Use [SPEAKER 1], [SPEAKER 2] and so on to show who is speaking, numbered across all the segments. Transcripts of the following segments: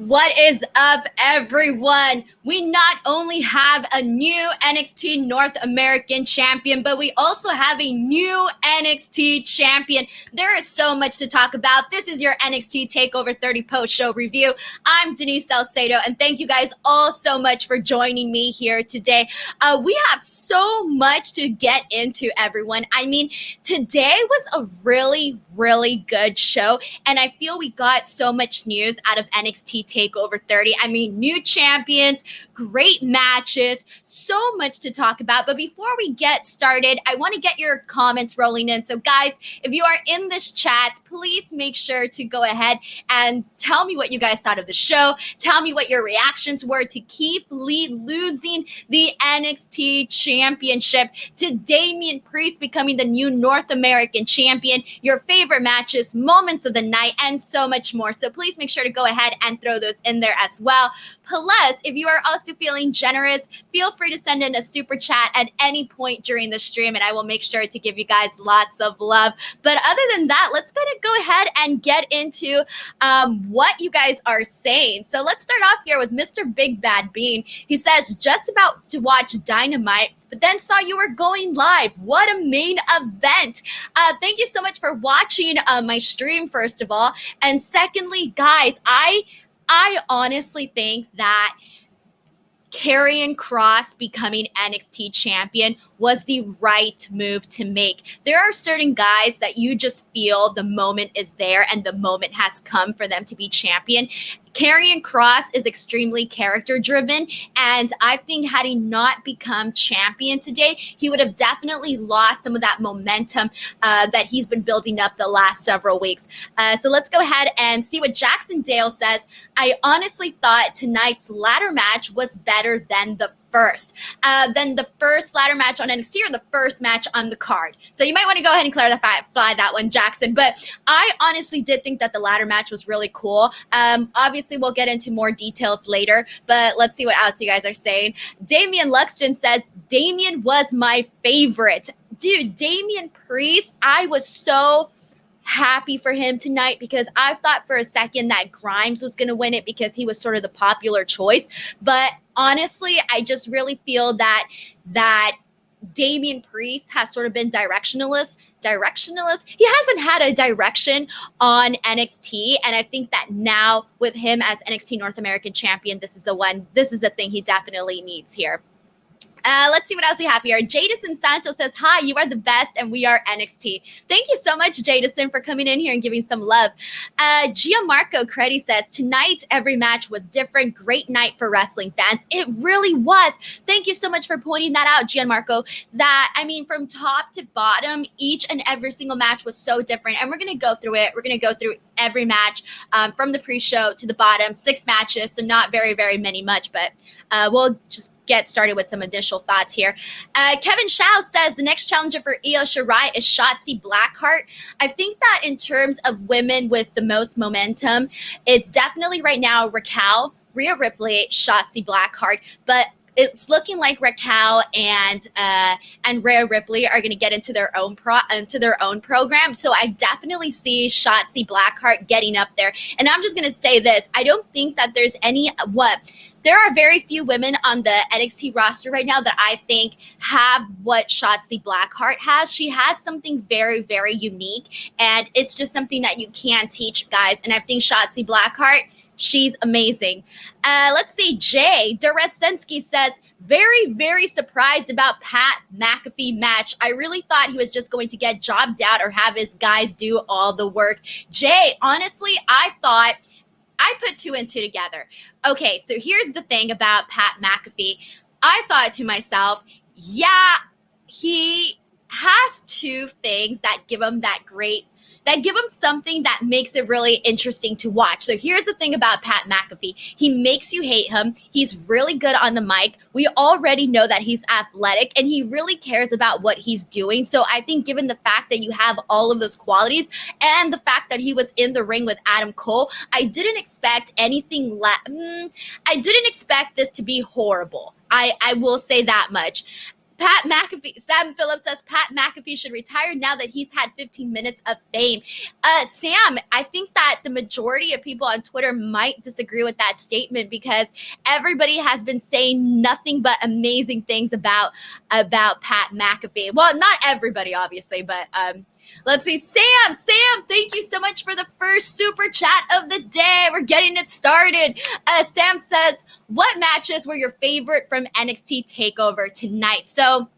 [SPEAKER 1] What is up, everyone? We not only have a new NXT North American champion, but we also have a new NXT champion. There is so much to talk about. This is your NXT Takeover 30 post-show review. I'm Denise Salcedo, and thank you guys all so much for joining me here today. We have so much to get into, everyone. I mean, today was a really good show, and I feel we got so much news out of NXT Takeover 30. I mean, new champions, great matches, so much to talk about. But before we get started, I want to get your comments rolling in. So guys, if you are in this chat, please make sure to go ahead and tell me what you guys thought of the show. Tell me what your reactions were to Keith Lee losing the NXT championship, to Damian Priest becoming the new North American champion, your favorite matches, moments of the night, and so much more. So please make sure to go ahead and throw those in there as well. Plus, if you are also feeling generous, feel free to send in a super chat at any point during the stream, and I will make sure to give you guys lots of love. But other than that, let's go ahead and get into what you guys are saying. So let's start off here with Mr. Big Bad Bean. He says, just about to watch Dynamite, but then saw you were going live. What a main event. Thank you so much for watching my stream, first of all. And secondly, guys, I honestly think that Karrion Kross becoming NXT champion was the right move to make. There are certain guys that you just feel the moment is there and the moment has come for them to be champion. Karrion Kross is extremely character driven, and I think had he not become champion today, he would have definitely lost some of that momentum that he's been building up the last several weeks. So let's go ahead and see what Jackson Dale says. I honestly thought tonight's ladder match was better than the first ladder match on NXT, or the first match on the card. So you might want to go ahead and clarify that one, Jackson. But I honestly did think that the ladder match was really cool. Obviously, we'll get into more details later, but let's see what else you guys are saying. Damian Luxton says, Damian was my favorite. Dude, Damian Priest, I was so happy for him tonight because I thought for a second that Grimes was going to win it because he was sort of the popular choice. But honestly, I just really feel that Damian Priest has sort of been directionless. He hasn't had a direction on NXT, and I think that now with him as NXT North American champion, this is the thing he definitely needs here. Let's see what else we have here. Jadison Santos says, hi, you are the best, and we are NXT. Thank you so much, Jadison, for coming in here and giving some love. Gianmarco Credi says, tonight, every match was different. Great night for wrestling fans. It really was. Thank you so much for pointing that out, Gianmarco. That, I mean, from top to bottom, each and every single match was so different, and we're going to go through it. We're going to go through every match from the pre-show to the bottom, 6 matches, so not very many much, but we'll just get started with some initial thoughts here. Kevin Shao says the next challenger for Io Shirai is Shotzi Blackheart. I think that in terms of women with the most momentum, it's definitely right now Raquel, Rhea Ripley, Shotzi Blackheart, but it's looking like Raquel and Rhea Ripley are going to get into their own program. So I definitely see Shotzi Blackheart getting up there. And I'm just going to say this: I don't think that there's there are very few women on the NXT roster right now that I think have what Shotzi Blackheart has. She has something very unique, and it's just something that you can't teach, guys. And I think Shotzi Blackheart, she's amazing. Let's see. Jay Deresensky says, very surprised about Pat McAfee match. I really thought he was just going to get jobbed out or have his guys do all the work. Jay, honestly, I put 2 and 2 together. Okay, so here's the thing about Pat McAfee. I thought to myself, yeah, he has 2 things that give him something that makes it really interesting to watch. So here's the thing about Pat McAfee. He makes you hate him. He's really good on the mic. We already know that he's athletic, and he really cares about what he's doing. So I think given the fact that you have all of those qualities and the fact that he was in the ring with Adam Cole, I didn't expect anything I didn't expect this to be horrible. I will say that much. Pat McAfee, Sam Phillips says Pat McAfee should retire now that he's had 15 minutes of fame. Sam, I think that the majority of people on Twitter might disagree with that statement because everybody has been saying nothing but amazing things about Pat McAfee. Well, not everybody, obviously, but let's see. Sam, thank you so much for the first super chat of the day. We're getting it started. Sam says, what matches were your favorite from NXT TakeOver tonight? So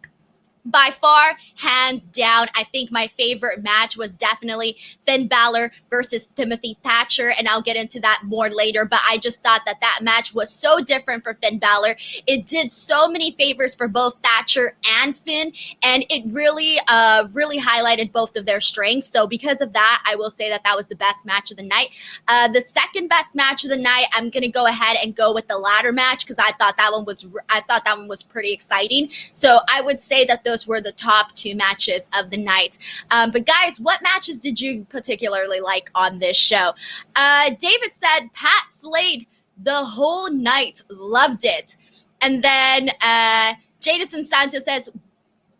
[SPEAKER 1] by far, hands down, I think my favorite match was definitely Finn Balor versus Timothy Thatcher, and I'll get into that more later, but I just thought that that match was so different for Finn Balor. It did so many favors for both Thatcher and Finn, and it really highlighted both of their strengths. So because of that, I will say that that was the best match of the night. The second best match of the night, I'm going to go ahead and go with the ladder match because I thought that one was pretty exciting. So I would say that those were the top two matches of the night. But guys, what matches did you particularly like on this show? David said Pat slayed the whole night, loved it. And then Jadison Santos says,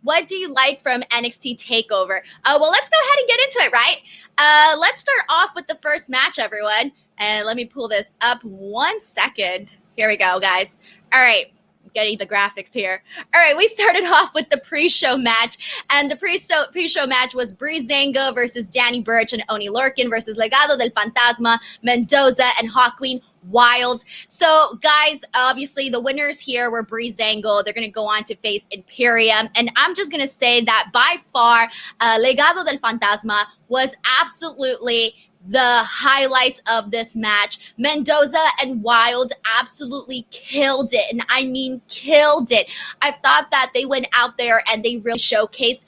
[SPEAKER 1] what do you like from NXT TakeOver? Well, let's go ahead and get into it, right? Let's start off with the first match, everyone. And let me pull this up 1 second. Here we go, guys. All right. Getting the graphics here. All right, we started off with the pre-show match, and the pre-show match was Breezango versus Danny Burch and Oni Lorcan versus Legado del Fantasma, Mendoza, and Hawk Queen Wild. So, guys, obviously the winners here were Breezango. They're going to go on to face Imperium, and I'm just going to say that by far, Legado del Fantasma was absolutely the highlights of this match. Mendoza and Wild absolutely killed it, and I mean killed it. I thought that they went out there and they really showcased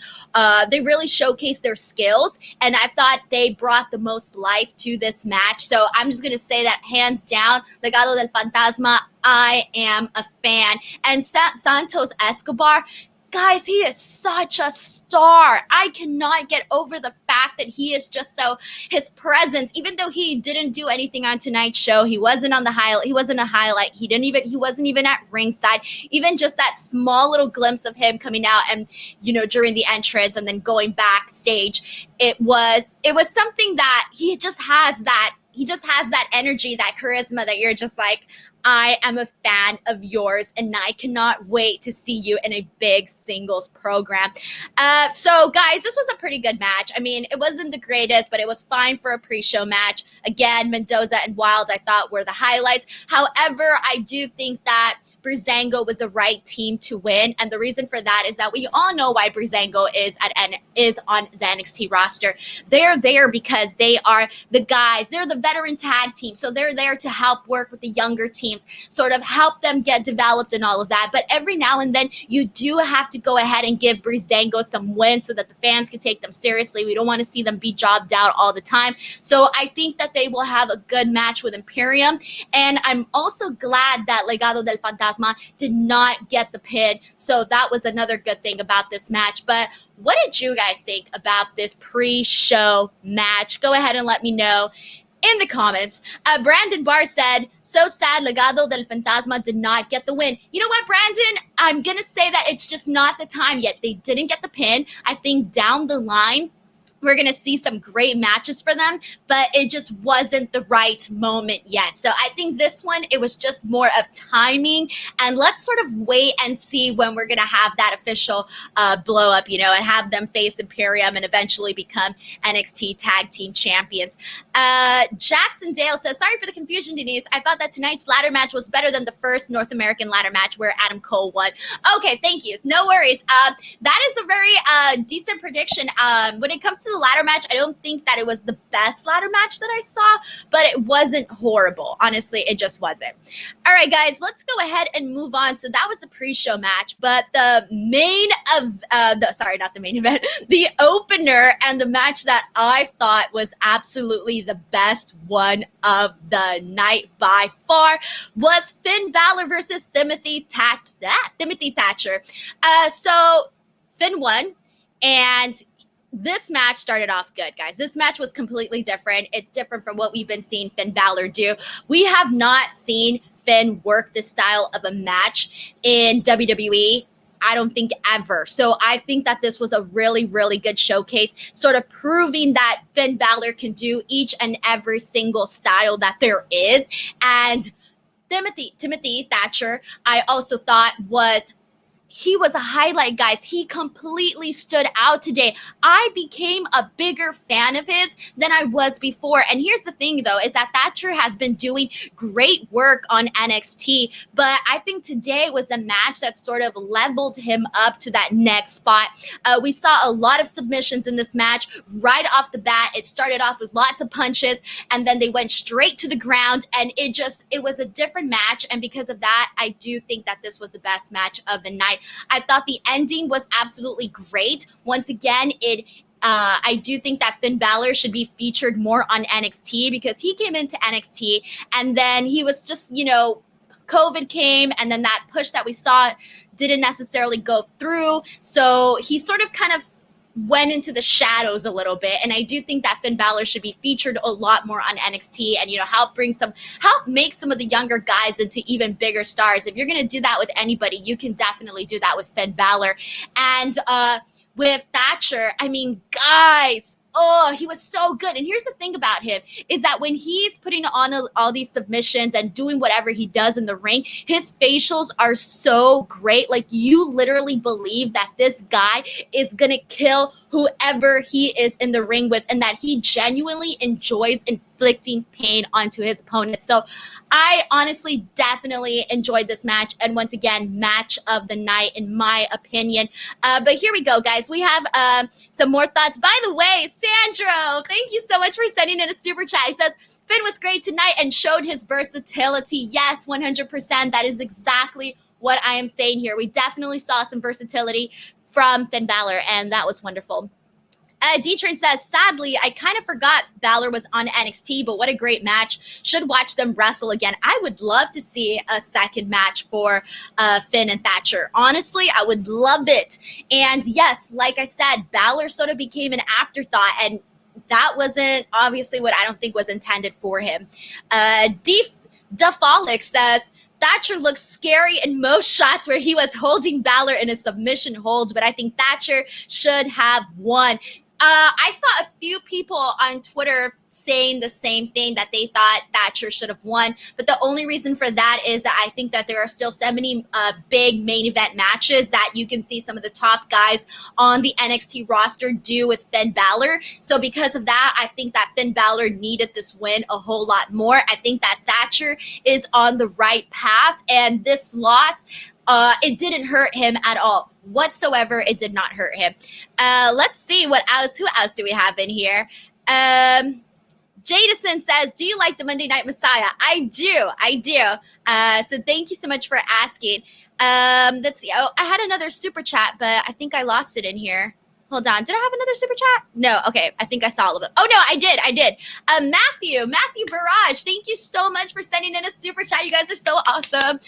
[SPEAKER 1] their skills, and I thought they brought the most life to this match. So I'm just gonna say that hands down, Legado del Fantasma, I am a fan. And Santos Escobar, guys, he is such a star. I cannot get over the fact that he is just his presence, even though he didn't do anything on tonight's show, he wasn't on the highlight, he wasn't a highlight, he wasn't even at ringside, even just that small little glimpse of him coming out and, during the entrance and then going backstage, it was something that he just has that energy, that charisma that you're just like, I am a fan of yours, and I cannot wait to see you in a big singles program. So, guys, this was a pretty good match. I mean, it wasn't the greatest, but it was fine for a pre-show match. Again, Mendoza and Wild, I thought, were the highlights. However, I do think that Breezango was the right team to win, and the reason for that is that we all know why Breezango is on the NXT roster. They're there because they are the guys. They're the veteran tag team, so they're there to help work with the younger teams, sort of help them get developed and all of that. But every now and then, you do have to go ahead and give Breezango some wins so that the fans can take them seriously. We don't want to see them be jobbed out all the time. So I think that they will have a good match with Imperium, and I'm also glad that Legado del Fantasma did not get the pin. So that was another good thing about this match. But what did you guys think about this pre-show match? Go ahead and let me know in the comments. Brandon Barr said, so sad Legado del Fantasma did not get the win. You know what, Brandon? I'm going to say that it's just not the time yet. They didn't get the pin. I think down the line, we're going to see some great matches for them, but it just wasn't the right moment yet. So I think this one, it was just more of timing, and let's sort of wait and see when we're going to have that official blow up, and have them face Imperium and eventually become NXT Tag Team Champions. Jackson Dale says, sorry for the confusion, Denise. I thought that tonight's ladder match was better than the first North American ladder match where Adam Cole won. Okay, thank you. No worries. That is a very decent prediction. When it comes to the ladder match, I don't think that it was the best ladder match that I saw, but it wasn't horrible. Honestly, it just wasn't. All right, guys, let's go ahead and move on. So that was the pre-show match, but the the opener and the match that I thought was absolutely the best one of the night by far was Finn Balor versus Timothy Thatcher. So Finn won, and this match started off good, guys. This match was completely different. It's different from what we've been seeing Finn Balor do. We have not seen Finn work this style of a match in WWE I don't think ever. So I think that this was a really, really good showcase, sort of proving that Finn Balor can do each and every single style that there is. And Timothy Thatcher, I also thought he was a highlight, guys. He completely stood out today. I became a bigger fan of his than I was before. And here's the thing, though, is that Thatcher has been doing great work on NXT. But I think today was a match that sort of leveled him up to that next spot. We saw a lot of submissions in this match right off the bat. It started off with lots of punches, and then they went straight to the ground. And it was a different match. And because of that, I do think that this was the best match of the night. I thought the ending was absolutely great. Once again, I do think that Finn Balor should be featured more on NXT because he came into NXT and then he was just, COVID came, and then that push that we saw didn't necessarily go through. So he sort of kind of went into the shadows a little bit, and I do think that Finn Balor should be featured a lot more on NXT and help make some of the younger guys into even bigger stars. If you're going to do that with anybody, you can definitely do that with Finn Balor. And with Thatcher, I mean, guys, he was so good. And here's the thing about him is that when he's putting on all these submissions and doing whatever he does in the ring, his facials are so great. Like, you literally believe that this guy is going to kill whoever he is in the ring with, and that he genuinely enjoys inflicting pain onto his opponent. So I honestly definitely enjoyed this match. And once again, match of the night, in my opinion. But here we go, guys. We have some more thoughts. By the way, Sandro, thank you so much for sending in a super chat. He says, Finn was great tonight and showed his versatility. Yes, 100%. That is exactly what I am saying here. We definitely saw some versatility from Finn Balor, and that was wonderful. D-Train says, sadly, I kind of forgot Balor was on NXT, but what a great match. Should watch them wrestle again. I would love to see a second match for Finn and Thatcher. Honestly, I would love it. And yes, like I said, Balor sort of became an afterthought, and that wasn't obviously what I don't think was intended for him. Defolic says, Thatcher looks scary in most shots where he was holding Balor in a submission hold, but I think Thatcher should have won. I saw a few people on Twitter saying the same thing, that they thought Thatcher should have won. But the only reason for that is that I think that there are still so many big main event matches that you can see some of the top guys on the NXT roster do with Finn Balor. So because of that, I think that Finn Balor needed this win a whole lot more. I think that Thatcher is on the right path, and this loss, it didn't hurt him at all. Whatsoever, it did not hurt him. Let's see what else. Who else do we have in here? Jadison says, do you like the Monday Night Messiah? I do. So thank you so much for asking. Let's see. Oh, I had another super chat, but I think I lost it in here. Hold on. Did I have another super chat? No. Okay. I think I saw all of them. Oh, no, I did. Matthew Barrage, thank you so much for sending in a super chat. You guys are so awesome.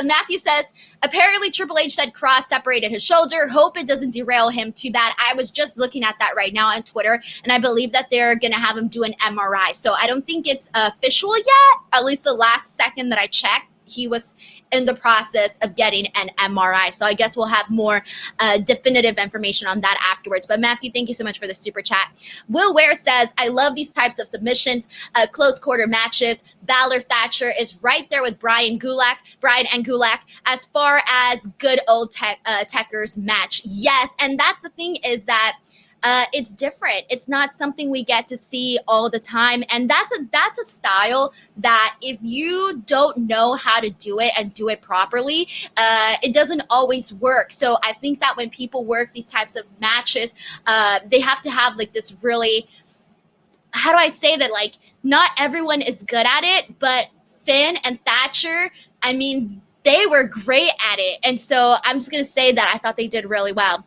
[SPEAKER 1] Matthew says, apparently Triple H said Cross separated his shoulder. Hope it doesn't derail him too bad. I was just looking at that right now on Twitter, and I believe that they're going to have him do an MRI. So I don't think it's official yet, at least the last second that I checked. He was in the process of getting an MRI. So I guess we'll have more definitive information on that afterwards. But Matthew, thank you so much for the super chat. Will Ware says, I love these types of submissions, close quarter matches. Balor Thatcher is right there with Brian and Gulak as far as good old Techers match. Yes, and that's the thing is that it's different. It's not something we get to see all the time. And that's a style that if you don't know how to do it and do it properly, it doesn't always work. So I think that when people work these types of matches, they have to have like this really, how do I say that? Like, not everyone is good at it, but Finn and Thatcher, I mean, they were great at it. And so I'm just going to say that I thought they did really well.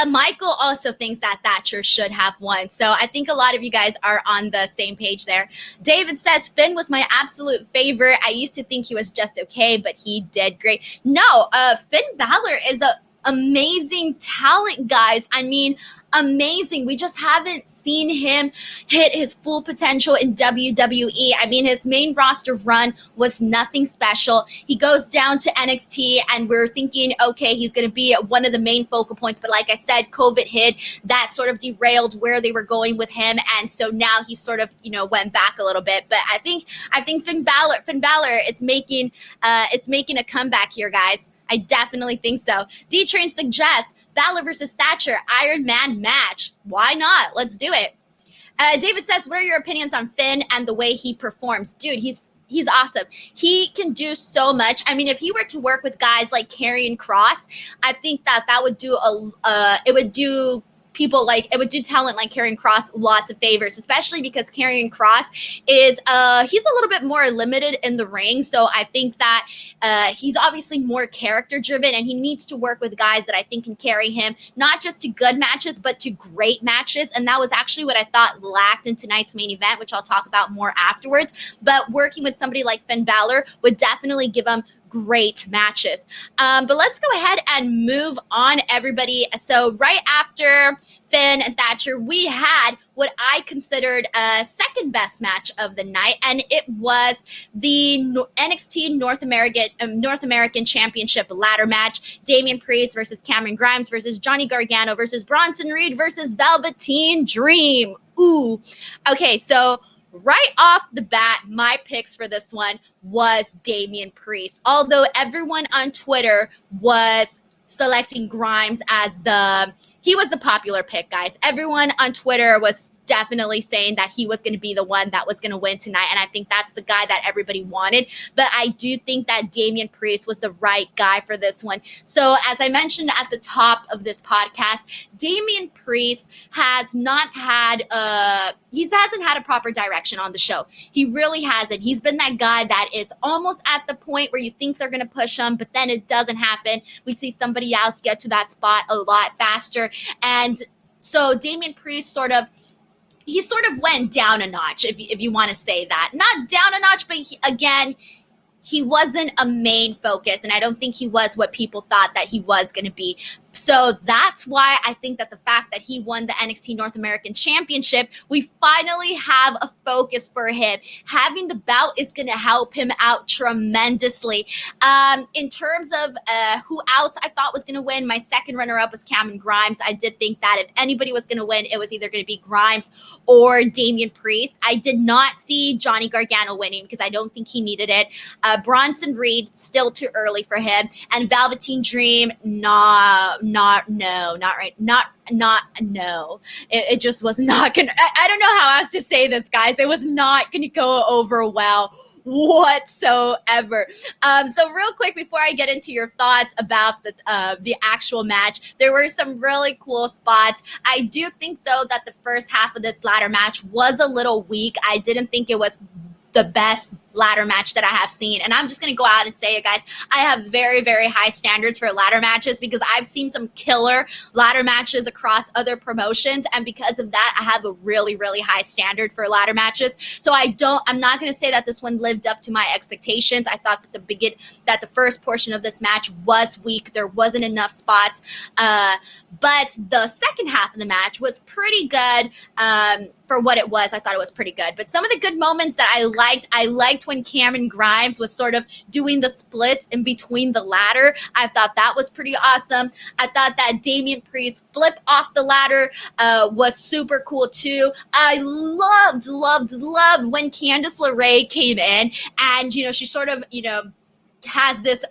[SPEAKER 1] Michael also thinks that Thatcher should have won. So I think a lot of you guys are on the same page there. David says, Finn was my absolute favorite. I used to think he was just okay, but he did great. No, Finn Balor is an amazing talent, guys. I mean, amazing. We just haven't seen him hit his full potential in WWE. I mean, his main roster run was nothing special. He goes down to NXT, and we're thinking, okay, he's going to be one of the main focal points. But like I said, COVID hit. That sort of derailed where they were going with him, and so now he sort of, went back a little bit. But I think Finn Balor is making a comeback here, guys. I definitely think so. D-Train suggests Balor versus Thatcher Iron Man match. Why not? Let's do it. David says, what are your opinions on Finn and the way he performs? Dude, he's awesome. He can do so much. I mean, if he were to work with guys like Karrion Kross, I think that would do it would do people like, it would do talent like Karrion Kross lots of favors, especially because Karrion Kross is he's a little bit more limited in the ring. So I think that he's obviously more character driven, and he needs to work with guys that I think can carry him not just to good matches but to great matches. And that was actually what I thought lacked in tonight's main event, which I'll talk about more afterwards. But working with somebody like Finn Balor would definitely give him great matches. But let's go ahead and move on, everybody. So right after Finn and Thatcher, we had what I considered a second best match of the night, and it was the NXT North American Championship ladder match. Damian Priest versus Cameron Grimes versus Johnny Gargano versus Bronson Reed versus Velveteen Dream. Ooh. Okay, so right off the bat, my picks for this one was Damian Priest. Although everyone on Twitter was selecting Grimes as he was the popular pick, guys. Everyone on Twitter was definitely saying that he was going to be the one that was going to win tonight. And I think that's the guy that everybody wanted. But I do think that Damian Priest was the right guy for this one. So as I mentioned at the top of this podcast, Damian Priest has not had he hasn't had a proper direction on the show. He really hasn't. He's been that guy that is almost at the point where you think they're going to push him, but then it doesn't happen. We see somebody else get to that spot a lot faster. And so Damian Priest sort of went down a notch, if you want to say that. Not down a notch, but he wasn't a main focus, and I don't think he was what people thought that he was going to be. So that's why I think that the fact that he won the NXT North American Championship, we finally have a focus for him. Having the belt is going to help him out tremendously. In terms of who else I thought was going to win, my second runner-up was Cameron Grimes. I did think that if anybody was going to win, it was either going to be Grimes or Damian Priest. I did not see Johnny Gargano winning because I don't think he needed it. Bronson Reed, still too early for him. And Velveteen Dream, no. It just was not gonna. I don't know how else to say this, guys. It was not gonna go over well whatsoever. So real quick before I get into your thoughts about the actual match, there were some really cool spots. I do think though that the first half of this ladder match was a little weak. I didn't think it was the best ladder match that I have seen. And I'm just going to go out and say it, guys. I have very, very high standards for ladder matches because I've seen some killer ladder matches across other promotions. And because of that, I have a really, really high standard for ladder matches. So I'm not going to say that this one lived up to my expectations. I thought that the first portion of this match was weak. There wasn't enough spots. But the second half of the match was pretty good. For what it was, I thought it was pretty good. But some of the good moments that I liked when Cameron Grimes was sort of doing the splits in between the ladder. I thought that was pretty awesome. I thought that Damian Priest flip off the ladder was super cool too. I loved when Candice LeRae came in and, she sort of, has this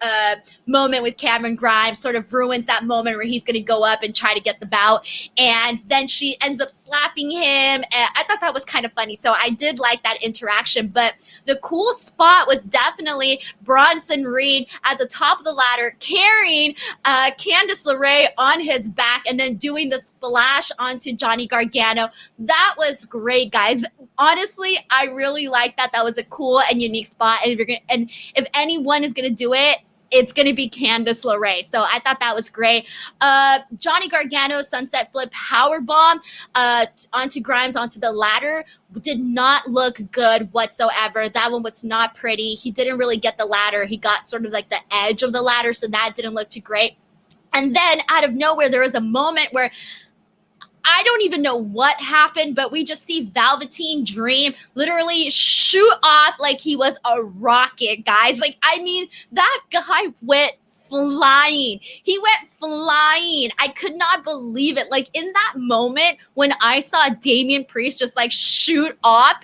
[SPEAKER 1] moment with Cameron Grimes, sort of ruins that moment where he's going to go up and try to get the bout. And then she ends up slapping him. And I thought that was kind of funny. So I did like that interaction. But the cool spot was definitely Bronson Reed at the top of the ladder, carrying Candice LeRae on his back and then doing the splash onto Johnny Gargano. That was great, guys. Honestly, I really like that. That was a cool and unique spot. And if anyone is going to do it, it's going to be Candice LeRae. So I thought that was great. Johnny Gargano sunset flip powerbomb onto Grimes onto the ladder did not look good whatsoever. That one was not pretty. He didn't really get the ladder. He got sort of like the edge of the ladder, so that didn't look too great. And then out of nowhere, there was a moment where I don't even know what happened, but we just see Velveteen Dream literally shoot off like he was a rocket, guys. Like, I mean, that guy went flying. He went flying. I could not believe it. Like, in that moment when I saw Damian Priest just like shoot off,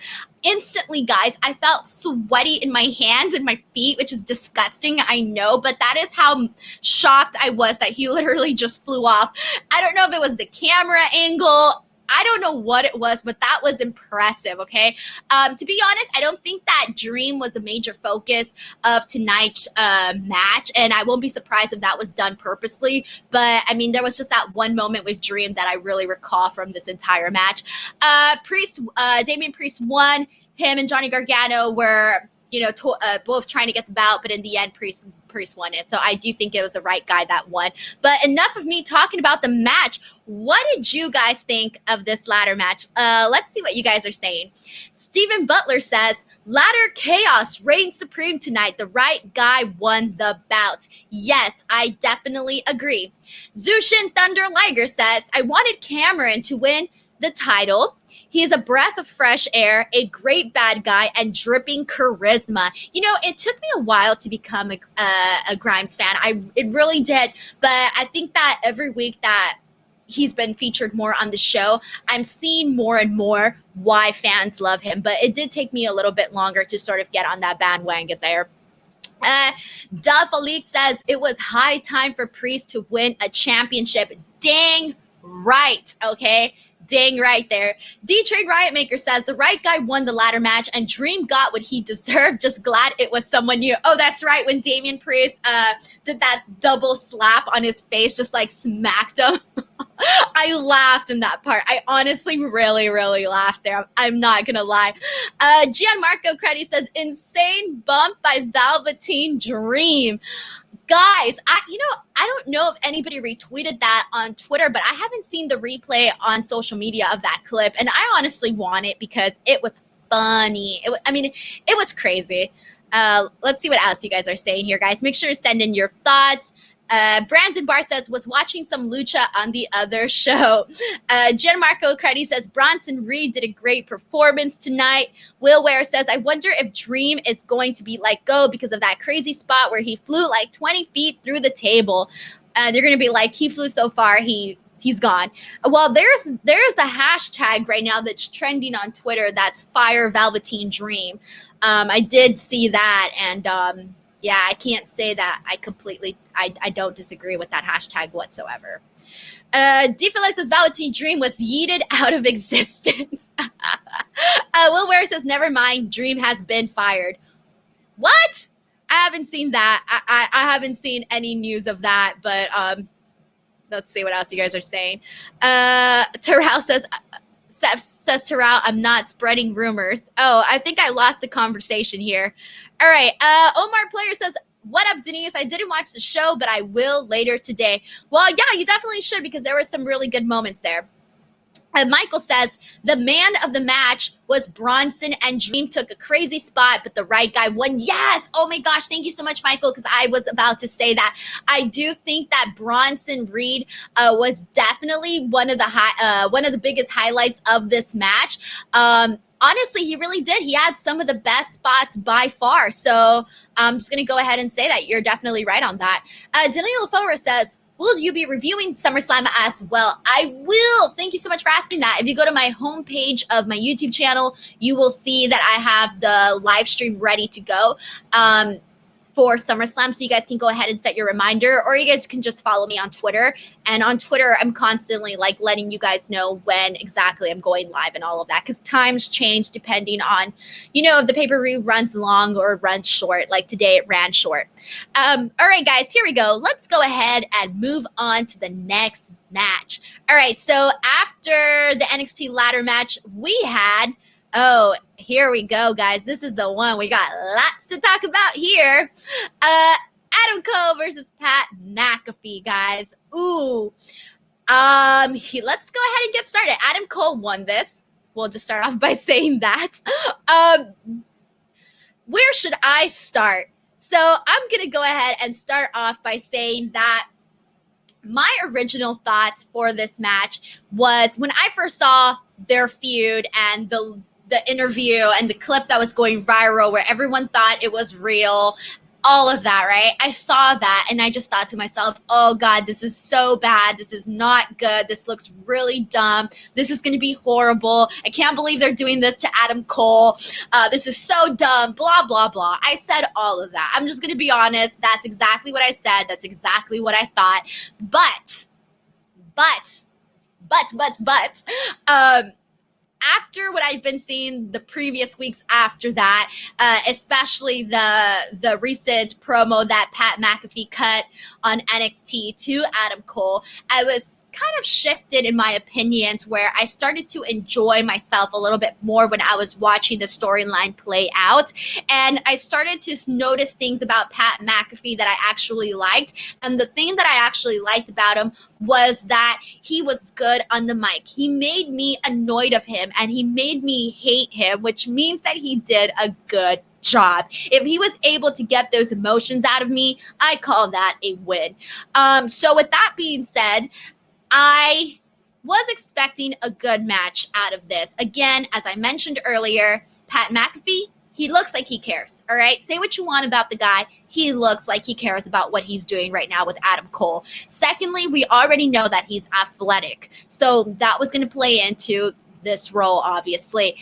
[SPEAKER 1] instantly, guys, I felt sweaty in my hands and my feet, which is disgusting, I know, but that is how shocked I was that he literally just flew off. I don't know if it was the camera angle. I don't know what it was, but that was impressive, okay? To be honest, I don't think that Dream was a major focus of tonight's match, and I won't be surprised if that was done purposely, but I mean, there was just that one moment with Dream that I really recall from this entire match. Damian Priest won. Him and Johnny Gargano were, both trying to get the bout, but in the end, Priest won it. So I do think it was the right guy that won. But enough of me talking about the match. What did you guys think of this ladder match? Let's see what you guys are saying. Steven Butler says, ladder chaos reigns supreme tonight. The right guy won the bout. Yes, I definitely agree. Zushin Thunder Liger says, I wanted Cameron to win the title. He is a breath of fresh air, a great bad guy, and dripping charisma. It took me a while to become a Grimes fan. It really did. But I think that every week that he's been featured more on the show, I'm seeing more and more why fans love him. But it did take me a little bit longer to sort of get on that bandwagon there. Duff Alik says it was high time for Priest to win a championship. Dang right, okay? Dang right there. D-Train Riotmaker says the right guy won the ladder match and Dream got what he deserved. Just glad it was someone new. Oh, that's right. When Damian Priest did that double slap on his face, just like smacked him. I laughed in that part. I honestly really, really laughed there. I'm not going to lie. Gianmarco Credi says, insane bump by Velveteen Dream. Guys, I don't know if anybody retweeted that on Twitter, but I haven't seen the replay on social media of that clip, and I honestly want it because it was funny. It was crazy. Let's see what else you guys are saying here, guys. Make sure to send in your thoughts. Brandon Barr says, was watching some lucha on the other show. Gianmarco Credi says, Bronson Reed did a great performance tonight. Will Ware says, I wonder if Dream is going to be let go because of that crazy spot where he flew like 20 feet through the table. They're going to be like, he flew so far, he's gone. Well, there's a hashtag right now that's trending on Twitter that's Fire Velveteen Dream. I did see that, and yeah, I can't say that I don't disagree with that hashtag whatsoever. D-Felix says Velveteen Dream was yeeted out of existence. Will Ware says, never mind, Dream has been fired. What? I haven't seen that. I haven't seen any news of that, but let's see what else you guys are saying. Terrell says, Terrell, I'm not spreading rumors. Oh, I think I lost the conversation here. All right. Omar Player says, what up, Denise? I didn't watch the show, but I will later today. Well, yeah, you definitely should because there were some really good moments there. Michael says, the man of the match was Bronson and Dream took a crazy spot, but the right guy won. Yes. Oh my gosh. Thank you so much, Michael, because I was about to say that. I do think that Bronson Reed was definitely one of the biggest highlights of this match. Honestly, he really did. He had some of the best spots by far. So I'm just going to go ahead and say that. You're definitely right on that. Daniel Lafora says, will you be reviewing SummerSlam as well? I will. Thank you so much for asking that. If you go to my homepage of my YouTube channel, you will see that I have the live stream ready to go for SummerSlam. So you guys can go ahead and set your reminder, or you guys can just follow me on Twitter. And on Twitter, I'm constantly like letting you guys know when exactly I'm going live and all of that, because times change depending on, if the pay-per-view runs long or runs short. Like today, it ran short. All right, guys, here we go. Let's go ahead and move on to the next match. All right, so after the NXT ladder match, we had, here we go, guys. This is the one. We got lots to talk about here. Adam Cole versus Pat McAfee, guys. Ooh. Let's go ahead and get started. Adam Cole won this. We'll just start off by saying that. Where should I start? So I'm going to go ahead and start off by saying that my original thoughts for this match was when I first saw their feud and the interview and the clip that was going viral where everyone thought it was real, all of that, right? I saw that and I just thought to myself, oh God, this is so bad. This is not good. This looks really dumb. This is going to be horrible. I can't believe they're doing this to Adam Cole. This is so dumb, blah, blah, blah. I said all of that. I'm just going to be honest. That's exactly what I said. That's exactly what I thought. But, after what I've been seeing the previous weeks after that, especially the recent promo that Pat McAfee cut on NXT to Adam Cole, I was kind of shifted in my opinions where I started to enjoy myself a little bit more when I was watching the storyline play out. And I started to notice things about Pat McAfee that I actually liked. And the thing that I actually liked about him was that he was good on the mic. He made me annoyed of him and he made me hate him, which means that he did a good job. If he was able to get those emotions out of me, I call that a win. So with that being said, I was expecting a good match out of this. Again, as I mentioned earlier, Pat McAfee, he looks like he cares, all right? Say what you want about the guy. He looks like he cares about what he's doing right now with Adam Cole. Secondly, we already know that he's athletic. So that was going to play into this role, obviously.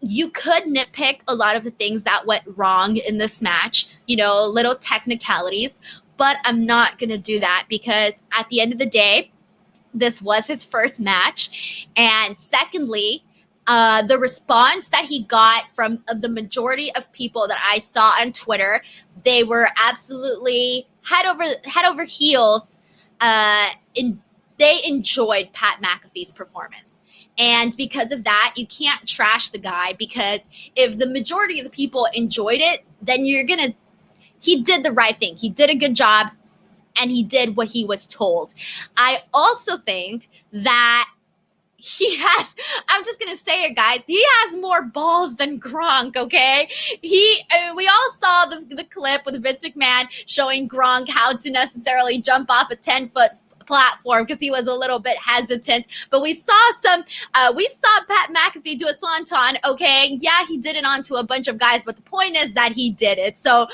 [SPEAKER 1] You could nitpick a lot of the things that went wrong in this match, little technicalities, but I'm not going to do that because at the end of the day, this was his first match. And secondly, the response that he got from the majority of people that I saw on Twitter, they were absolutely head over heels. They enjoyed Pat McAfee's performance. And because of that, you can't trash the guy because if the majority of the people enjoyed it, then he did the right thing. He did a good job and he did what he was told. I also think that I'm just going to say it, guys, he has more balls than Gronk, okay? We all saw the clip with Vince McMahon showing Gronk how to necessarily jump off a 10-foot platform because he was a little bit hesitant, but we saw Pat McAfee do a swanton. Okay, yeah, he did it onto a bunch of guys, but the point is that he did it. So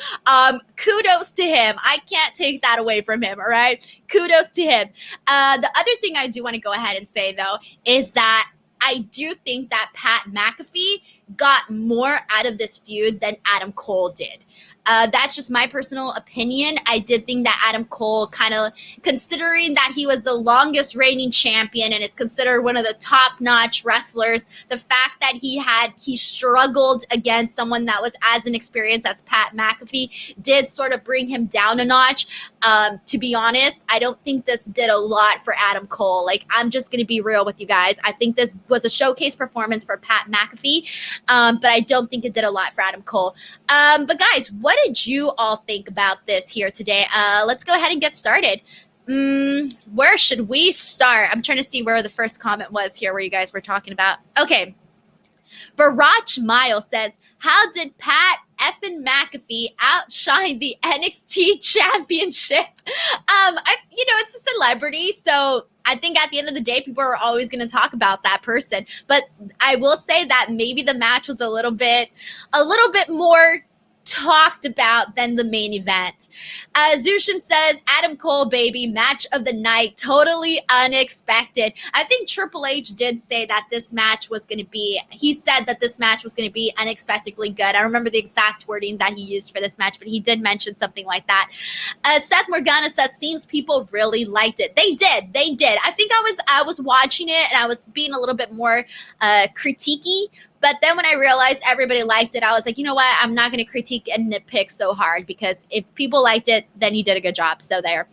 [SPEAKER 1] kudos to him. I can't take that away from him. All right, kudos to him. The other thing I do want to go ahead and say though is that I do think that Pat McAfee got more out of this feud than Adam Cole did. That's just my personal opinion. I did think that Adam Cole, kind of considering that he was the longest reigning champion and is considered one of the top-notch wrestlers, the fact that he struggled against someone that was as inexperienced as Pat McAfee did sort of bring him down a notch. To be honest, I don't think this did a lot for Adam Cole. Like, I'm just going to be real with you guys. I think this was a showcase performance for Pat McAfee, but I don't think it did a lot for Adam Cole. But guys, what did you all think about this here today? Let's go ahead and get started. Where should we start? I'm trying to see where the first comment was here where you guys were talking about. Okay. Barach Miles says, how did Pat effing McAfee outshine the NXT championship? It's a celebrity, so I think at the end of the day, people are always going to talk about that person. But I will say that maybe the match was a little bit more talked about than the main event. Zushin says, Adam Cole, baby, match of the night, totally unexpected. I think Triple H did say that this match was going to be, he said that this match was going to be unexpectedly good. I don't remember the exact wording that he used for this match, but he did mention something like that. Seth Morgana says, seems people really liked it. They did. I think I was watching it and I was being a little bit more critiquey. But then when I realized everybody liked it, I was like, you know what? I'm not going to critique and nitpick so hard because if people liked it, then he did a good job. So there.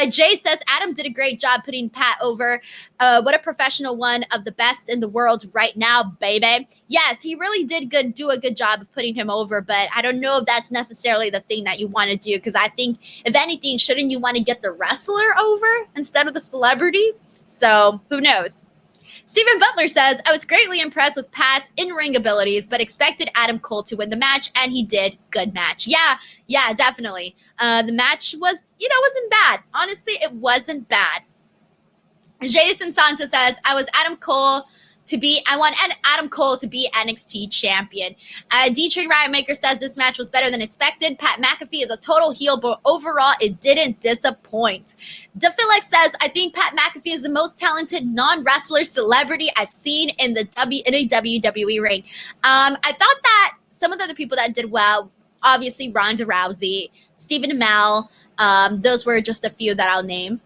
[SPEAKER 1] Jay says, Adam did a great job putting Pat over. What a professional, one of the best in the world right now, baby. Yes, he really did do a good job of putting him over, but I don't know if that's necessarily the thing that you want to do because I think, if anything, shouldn't you want to get the wrestler over instead of the celebrity? So who knows? Stephen Butler says, I was greatly impressed with Pat's in-ring abilities, but expected Adam Cole to win the match, and he did. Good match. Yeah, definitely. The match was, wasn't bad. Honestly, it wasn't bad. Jason Santos says, I want Adam Cole to be NXT champion. D-Train Riotmaker says this match was better than expected. Pat McAfee is a total heel, but overall it didn't disappoint. DeFilix says, I think Pat McAfee is the most talented non-wrestler celebrity I've seen in a WWE ring. I thought that some of the other people that did well, obviously Ronda Rousey, Stephen Amell, those were just a few that I'll name.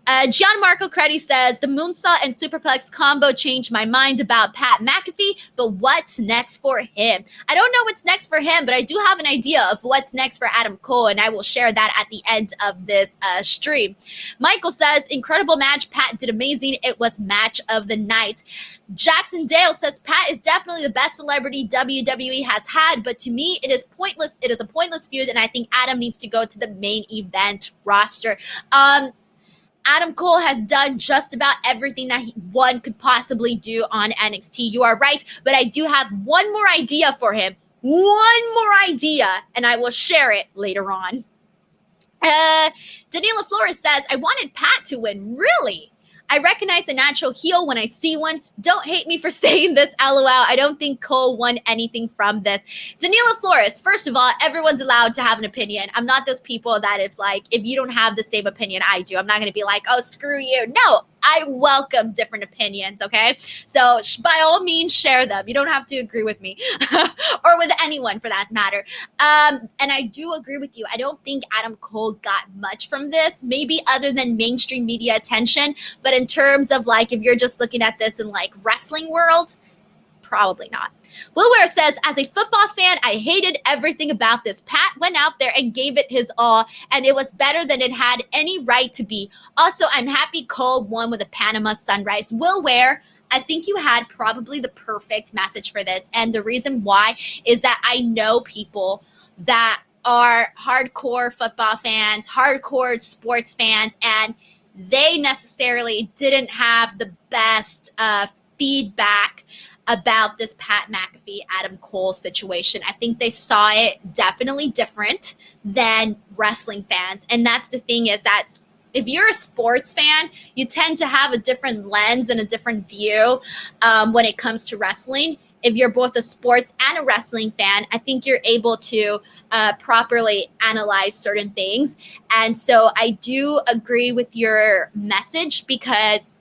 [SPEAKER 1] Gianmarco Credi says, the moonsault and superplex combo changed my mind about Pat McAfee, but what's next for him? I don't know what's next for him, but I do have an idea of what's next for Adam Cole, and I will share that at the end of this stream. Michael says, incredible match. Pat did amazing. It was match of the night. Jackson Dale says, Pat is definitely the best celebrity WWE has had, but to me, it is pointless. It is a pointless feud, and I think Adam needs to go to the main event roster. Adam Cole has done just about everything that one could possibly do on NXT. You are right, but I do have one more idea for him. One more idea, and I will share it later on. Daniela Flores says, I wanted Pat to win. Really? I recognize a natural heel when I see one. Don't hate me for saying this, LOL. I don't think Cole won anything from this. Daniela Flores, first of all, everyone's allowed to have an opinion. I'm not those people that it's like, if you don't have the same opinion I do, I'm not going to be like, oh, screw you. No, I welcome different opinions, okay? So by all means, share them. You don't have to agree with me or with anyone for that matter. And I do agree with you. I don't think Adam Cole got much from this, maybe other than mainstream media attention. But in terms of like, if you're just looking at this in like wrestling world, probably not. Will Ware says, as a football fan, I hated everything about this. Pat went out there and gave it his all, and it was better than it had any right to be. Also, I'm happy Cole won with a Panama Sunrise. Will Ware, I think you had probably the perfect message for this. And the reason why is that I know people that are hardcore football fans, hardcore sports fans, and they necessarily didn't have the best feedback about this Pat McAfee, Adam Cole situation. I think they saw it definitely different than wrestling fans. And that's the thing, is that if you're a sports fan, you tend to have a different lens and a different view when it comes to wrestling. If you're both a sports and a wrestling fan, I think you're able to properly analyze certain things. And so I do agree with your message, because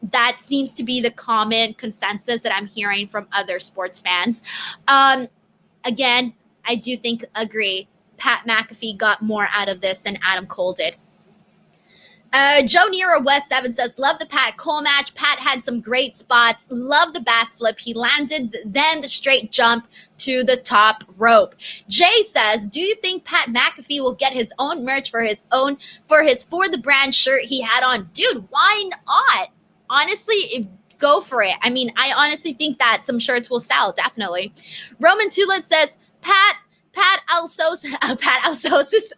[SPEAKER 1] that seems to be the common consensus that I'm hearing from other sports fans. Again, I do agree, Pat McAfee got more out of this than Adam Cole did. Joe Nero West 7 says, love the Pat Cole match. Pat had some great spots. Love the backflip he landed, then the straight jump to the top rope. Jay says, do you think Pat McAfee will get his own merch for For the Brand shirt he had on? Dude, why not? Honestly, go for it. I mean, I honestly think that some shirts will sell, definitely. Roman Tulet says, Pat Alsosis. Pat Alsosis.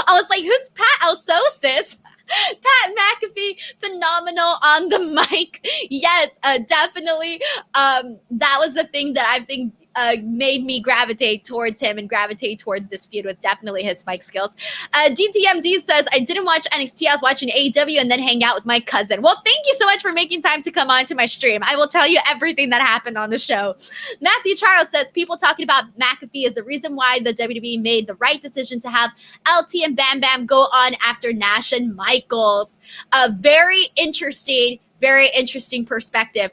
[SPEAKER 1] I was like, who's Pat Alsosis? Pat McAfee, phenomenal on the mic. Yes, definitely. That was the thing that I think made me gravitate towards him and gravitate towards this feud, was definitely his mic skills. DTMD says, I didn't watch NXT. I was watching AEW and then hang out with my cousin. Well, thank you so much for making time to come on to my stream. I will tell you everything that happened on the show. Matthew Charles says, people talking about McAfee is the reason why the WWE made the right decision to have LT and Bam Bam go on after Nash and Michaels. Very interesting perspective.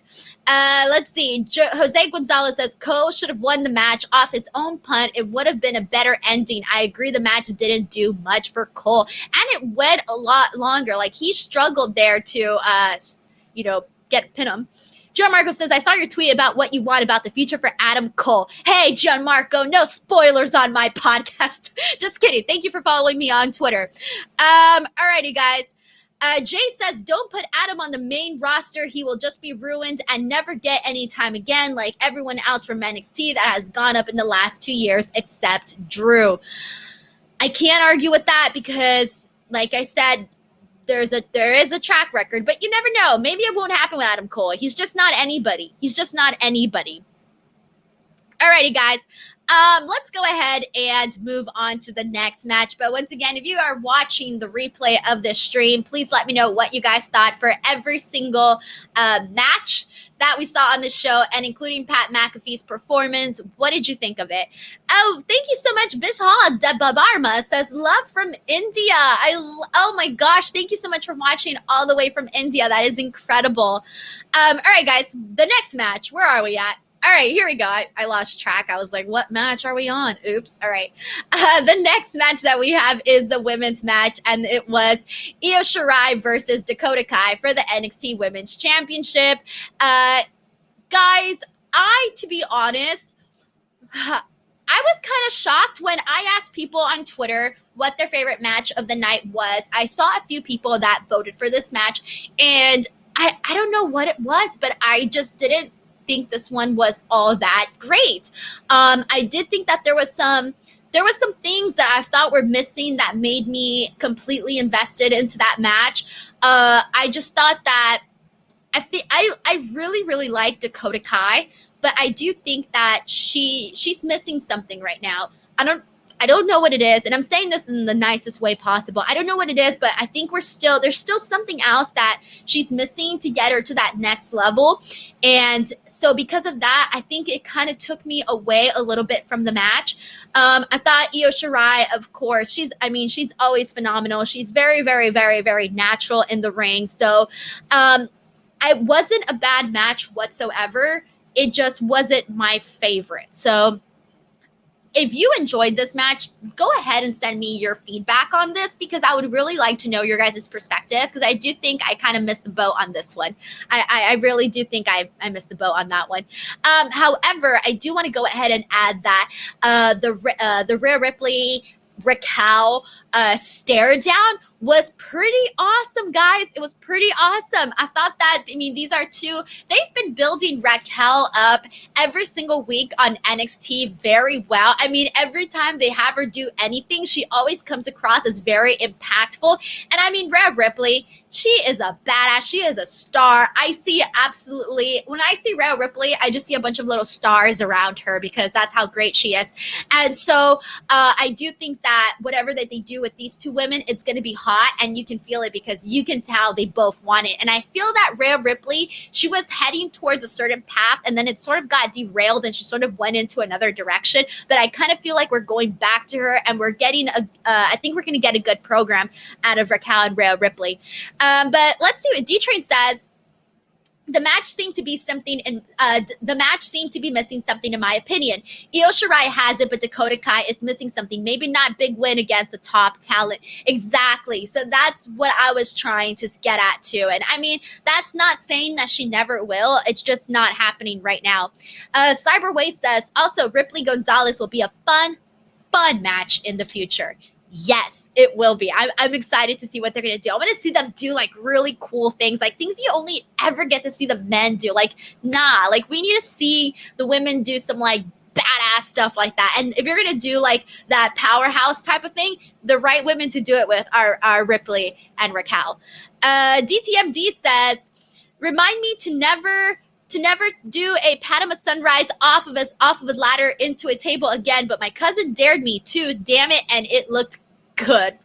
[SPEAKER 1] Let's see. Jose Gonzalez says, Cole should have won the match off his own punt. It would have been a better ending. I agree the match didn't do much for Cole. And it went a lot longer. Like, he struggled there to, pin him. Gianmarco says, I saw your tweet about what you want about the future for Adam Cole. Hey, Gianmarco, no spoilers on my podcast. Just kidding. Thank you for following me on Twitter. Alrighty, guys. Jay says, don't put Adam on the main roster. He will just be ruined and never get any time again, like everyone else from NXT that has gone up in the last 2 years, except Drew. I can't argue with that because, like I said, there is a track record, but you never know. Maybe it won't happen with Adam Cole. He's just not anybody. Alrighty, guys. Let's go ahead and move on to the next match. But once again, if you are watching the replay of this stream, please let me know what you guys thought for every single match that we saw on the show, and including Pat McAfee's performance. What did you think of it? Oh, thank you so much, Bishal Debabarma says love from India. Oh my gosh, thank you so much for watching all the way from India. That is incredible. All right, guys, the next match. Where are we at? All right, here we go. I lost track. I was like, what match are we on? Oops. All right. The next match that we have is the women's match, and it was Io Shirai versus Dakota Kai for the NXT Women's Championship. Guys, to be honest, I was kind of shocked when I asked people on Twitter what their favorite match of the night was. I saw a few people that voted for this match, and I don't know what it was, but I just didn't think this one was all that great. I did think that there was some things that I thought were missing that made me completely invested into that match. I just thought that I really like Dakota Kai, but I do think that she's missing something right now. I don't know what it is, and I'm saying this in the nicest way possible. I don't know what it is, but I think there's still something else that she's missing to get her to that next level. And so because of that, I think it kind of took me away a little bit from the match. I thought Io Shirai, of course, she's always phenomenal. She's very natural in the ring. So it wasn't a bad match whatsoever. It just wasn't my favorite. So if you enjoyed this match, go ahead and send me your feedback on this, because I would really like to know your guys' perspective, because I do think I kind of missed the boat on this one. I really do think I missed the boat on that one. However, I do want to go ahead and add that the Rhea Ripley Raquel stare down was pretty awesome, guys. It was pretty awesome. I thought that, these are they've been building Raquel up every single week on NXT very well. Every time they have her do anything, she always comes across as very impactful. And Rhea Ripley, she is a badass. She is a star. When I see Rhea Ripley, I just see a bunch of little stars around her, because that's how great she is. And so I do think that whatever that they do with these two women, it's going to be hot, and you can feel it, because you can tell they both want it. And I feel that Rhea Ripley, she was heading towards a certain path, and then it sort of got derailed, and she sort of went into another direction. But I kind of feel like we're going back to her, and we're getting I think we're going to get a good program out of Raquel and Rhea Ripley. But let's see what D-Train says. The match seemed to be missing something, in my opinion. Io Shirai has it, but Dakota Kai is missing something. Maybe not big win against a top talent. Exactly. So that's what I was trying to get at too. And that's not saying that she never will. It's just not happening right now. Cyberway says, also Ripley Gonzalez will be a fun match in the future. Yes, it will be. I'm excited to see what they're going to do. I want to see them do really cool things, things you only ever get to see the men do. We need to see the women do some badass stuff like that. And if you're going to do that powerhouse type of thing, the right women to do it with are Ripley and Raquel. DTMD says, remind me to never do a Panama Sunrise off of a ladder into a table again, but my cousin dared me to, damn it, and it looked good.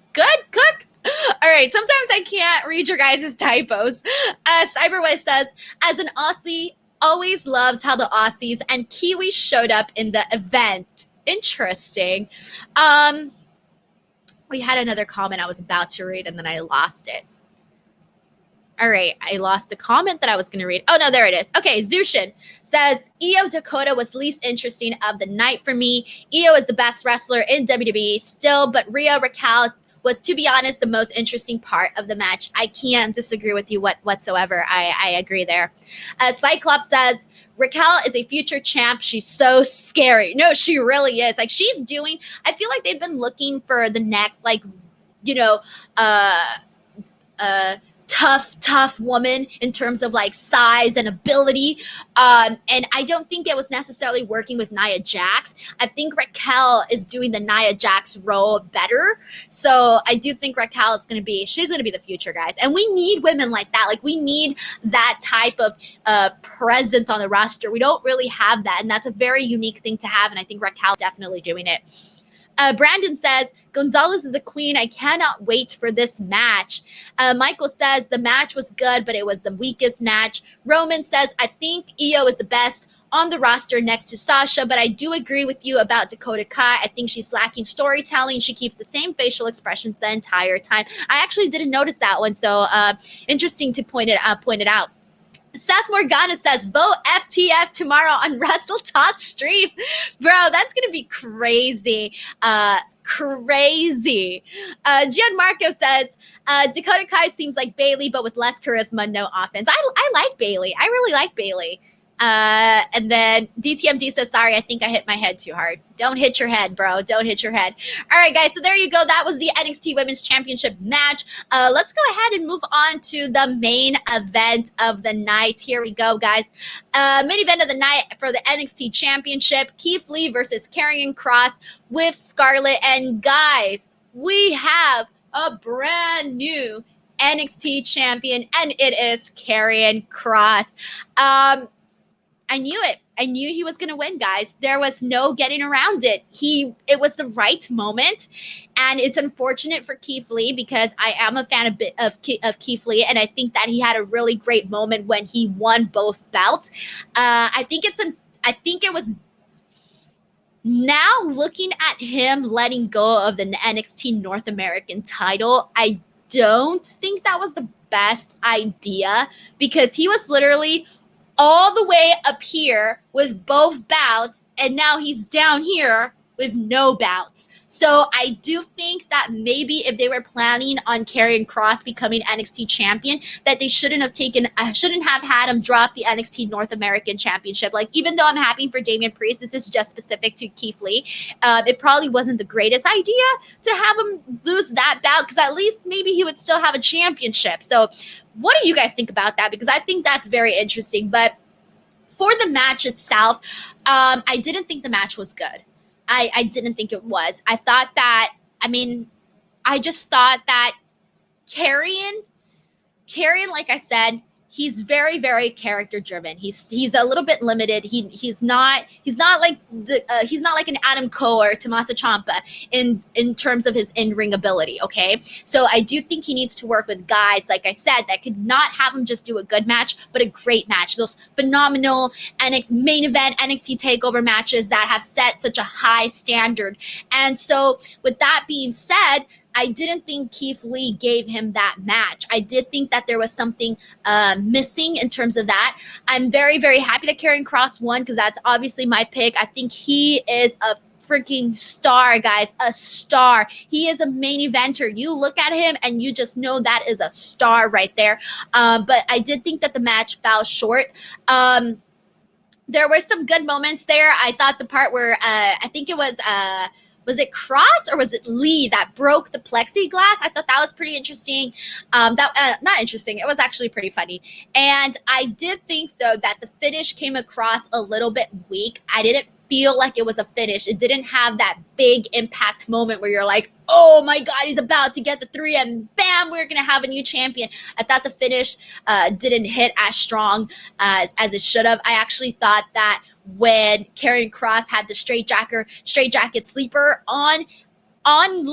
[SPEAKER 1] All right, sometimes I can't read your guys' typos. Cyberway says, as an Aussie, always loved how the Aussies and Kiwis showed up in the event. Interesting. We had another comment I was about to read, and then I lost it. All right, I lost the comment that I was going to read. Oh, no, there it is. Okay, Zushin says, Io Dakota was least interesting of the night for me. Io is the best wrestler in WWE still, but Rhea Raquel was, to be honest, the most interesting part of the match. I can't disagree with you whatsoever. I agree there. Cyclops says, Raquel is a future champ. She's so scary. No, she really is. I feel like they've been looking for the next, tough woman in terms of like size and ability. And I don't think it was necessarily working with Nia Jax. I think Raquel is doing the Nia Jax role better. So I do think Raquel is she's going to be the future, guys. And we need women like that. Like, we need that type of presence on the roster. We don't really have that. And that's a very unique thing to have. And I think Raquel's definitely doing it. Brandon says, Gonzalez is a queen. I cannot wait for this match. Michael says, the match was good, but it was the weakest match. Roman says, I think Io is the best on the roster next to Sasha, but I do agree with you about Dakota Kai. I think she's lacking storytelling. She keeps the same facial expressions the entire time. I actually didn't notice that one, so interesting to point it out. Seth Morgana says, vote FTF tomorrow on Wrestle Talk stream. Bro, that's going to be crazy. Crazy. Gianmarco says, Dakota Kai seems like Bailey, but with less charisma, no offense. I like Bailey. I really like Bailey. And then DTMD says, sorry, I think I hit my head too hard. Don't hit your head, bro. Don't hit your head. All right, guys. So there you go. That was the NXT Women's Championship match. Let's go ahead and move on to the main event of the night. Here we go, guys. Main event of the night for the NXT Championship. Keith Lee versus Karrion Kross with Scarlett. And guys, we have a brand new NXT champion, and it is Karrion Kross. I knew it. I knew he was going to win, guys. There was no getting around it. It was the right moment, and it's unfortunate for Keith Lee because I am a fan of Keith Lee, and I think that he had a really great moment when he won both belts. I think it was now looking at him letting go of the NXT North American title. I don't think that was the best idea because he was literally all the way up here with both bouts, and now he's down here with no bouts. So I do think that maybe if they were planning on Karrion Kross becoming NXT champion, that they shouldn't have had him drop the NXT North American Championship. Like, even though I'm happy for Damian Priest, this is just specific to Keith Lee. It probably wasn't the greatest idea to have him lose that bout because at least maybe he would still have a championship. So what do you guys think about that? Because I think that's very interesting. But for the match itself, I didn't think the match was good. I didn't think it was. I just thought that Karrion, like I said, he's very, very character driven. He's a little bit limited. He's not like an Adam Cole or Tommaso Ciampa in terms of his in-ring ability. Okay, so I do think he needs to work with guys, like I said, that could not have him just do a good match, but a great match. Those phenomenal main event NXT Takeover matches that have set such a high standard. And so, with that being said, I didn't think Keith Lee gave him that match. I did think that there was something missing in terms of that. I'm very, very happy that Karrion Kross won because that's obviously my pick. I think he is a freaking star, guys, a star. He is a main eventer. You look at him and you just know that is a star right there. But I did think that the match fell short. There were some good moments there. I thought the part where I think it was it Kross or was it Lee that broke the plexiglass? I thought that was pretty interesting. Not interesting. It was actually pretty funny. And I did think, though, that the finish came across a little bit weak. I didn't feel like it was a finish. It didn't have that big impact moment where you're like, oh my God, he's about to get the 3 and bam, we're going to have a new champion. I thought the finish didn't hit as strong as it should have. I actually thought that when Karrion Kross had the straight jacket sleeper on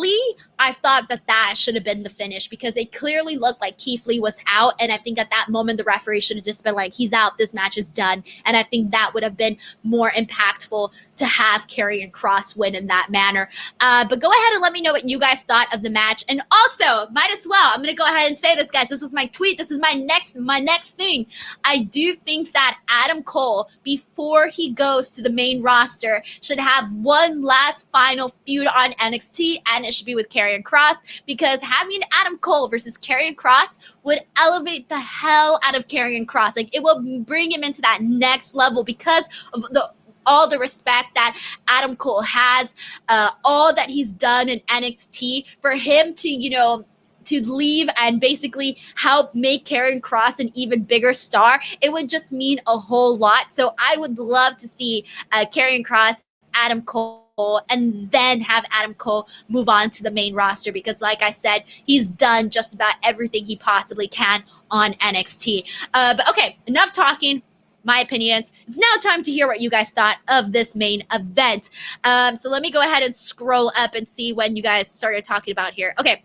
[SPEAKER 1] Lee, I thought that should have been the finish because it clearly looked like Keith Lee was out. And I think at that moment, the referee should have just been like, he's out. This match is done. And I think that would have been more impactful to have Karrion Kross win in that manner. But go ahead and let me know what you guys thought of the match. And also, might as well, I'm going to go ahead and say this, guys. This was my tweet. This is my next thing. I do think that Adam Cole, before he goes to the main roster, should have one last final feud on NXT, and it should be with Karrion Kross, because having Adam Cole versus Karrion Kross would elevate the hell out of Karrion Kross. Like, it will bring him into that next level because of all the respect that Adam Cole has, all that he's done in NXT. For him to, to leave and basically help make Karrion Kross an even bigger star, it would just mean a whole lot. So I would love to see Karrion Kross, Adam Cole, and then have Adam Cole move on to the main roster because, like I said, he's done just about everything he possibly can on NXT. But okay, enough talking. My opinions. It's now time to hear what you guys thought of this main event. So let me go ahead and scroll up and see when you guys started talking about here. Okay.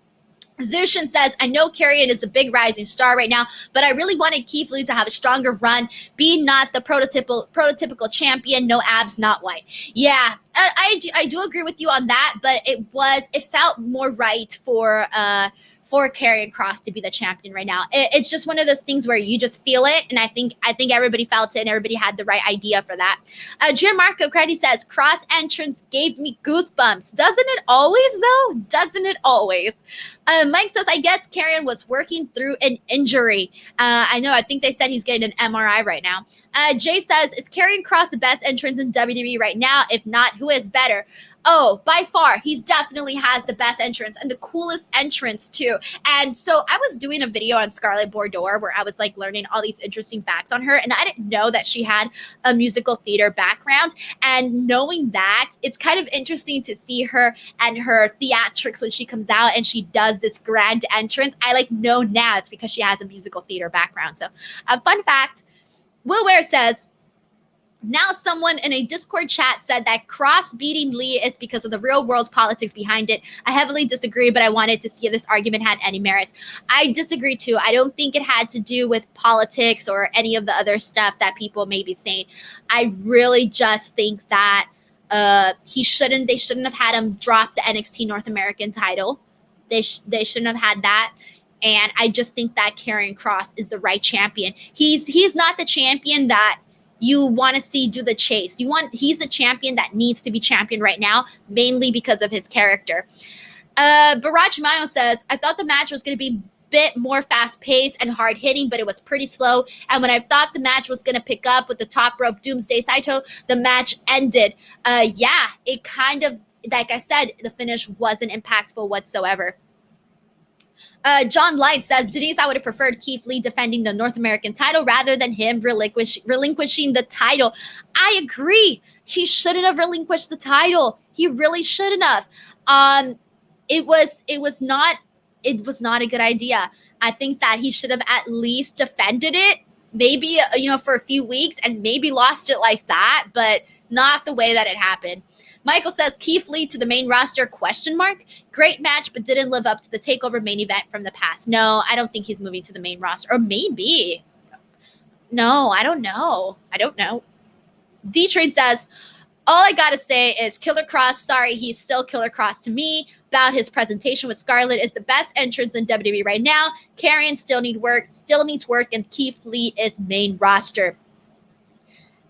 [SPEAKER 1] Zushin says, I know Karrion is a big rising star right now, but I really wanted Keith Lee to have a stronger run, be not the prototypical champion, no abs, not white. Yeah, I do agree with you on that, but it felt more right for Karrion Kross to be the champion right now. It's just one of those things where you just feel it, and I think everybody felt it, and everybody had the right idea for that. Gianmarco Credi says, Kross entrance gave me goosebumps. Doesn't it always, though? Doesn't it always? Mike says, I guess Karrion was working through an injury. I think they said he's getting an MRI right now. Jay says, is Karrion Kross the best entrance in WWE right now? If not, who is better? Oh, by far, he definitely has the best entrance and the coolest entrance too. And so I was doing a video on Scarlett Bordeaux where I was like learning all these interesting facts on her, and I didn't know that she had a musical theater background. And knowing that, it's kind of interesting to see her and her theatrics when she comes out and she does this grand entrance. I like know now it's because she has a musical theater background. So a fun fact, Will Ware says, now someone in a Discord chat said that Kross beating Lee is because of the real world politics behind it. I heavily disagree, but I wanted to see if this argument had any merits. I disagree too. I don't think it had to do with politics or any of the other stuff that people may be saying. I really just think that they shouldn't have had him drop the NXT North American title. They shouldn't have had that. And I just think that Karrion Kross is the right champion. He's not the champion that you want to see do the chase. He's a champion that needs to be champion right now, mainly because of his character. Barrage Mayo says, I thought the match was going to be a bit more fast-paced and hard-hitting, but it was pretty slow. And when I thought the match was going to pick up with the top rope Doomsday Saito, the match ended. Yeah, it kind of, like I said, the finish wasn't impactful whatsoever. John Light says, Denise, I would have preferred Keith Lee defending the North American title rather than him relinquishing the title. I agree. He shouldn't have relinquished the title. He really shouldn't have. It was not a good idea. I think that he should have at least defended it, maybe for a few weeks and maybe lost it like that, but not the way that it happened. Michael says, Keith Lee to the main roster, ? Great match, but didn't live up to the TakeOver main event from the past. No, I don't think he's moving to the main roster. Or maybe. No, I don't know. D-Train says, all I got to say is Killer Kross, sorry, he's still Killer Kross to me. About his presentation with Scarlett is the best entrance in WWE right now. Karrion still needs work, and Keith Lee is main roster.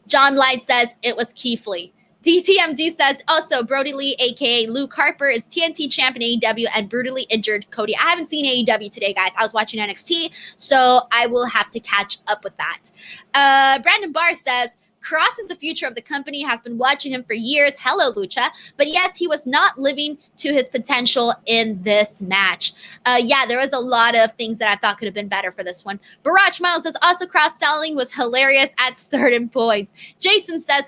[SPEAKER 1] John Light says it was Keith Lee. DTMD says, also, Brody Lee, a.k.a. Luke Harper, is TNT champion AEW and brutally injured Cody. I haven't seen AEW today, guys. I was watching NXT, so I will have to catch up with that. Brandon Barr says, Kross is the future of the company, has been watching him for years. Hello, Lucha. But yes, he was not living to his potential in this match. Yeah, there was a lot of things that I thought could have been better for this one. Barrage Miles says, also cross-selling was hilarious at certain points. Jason says,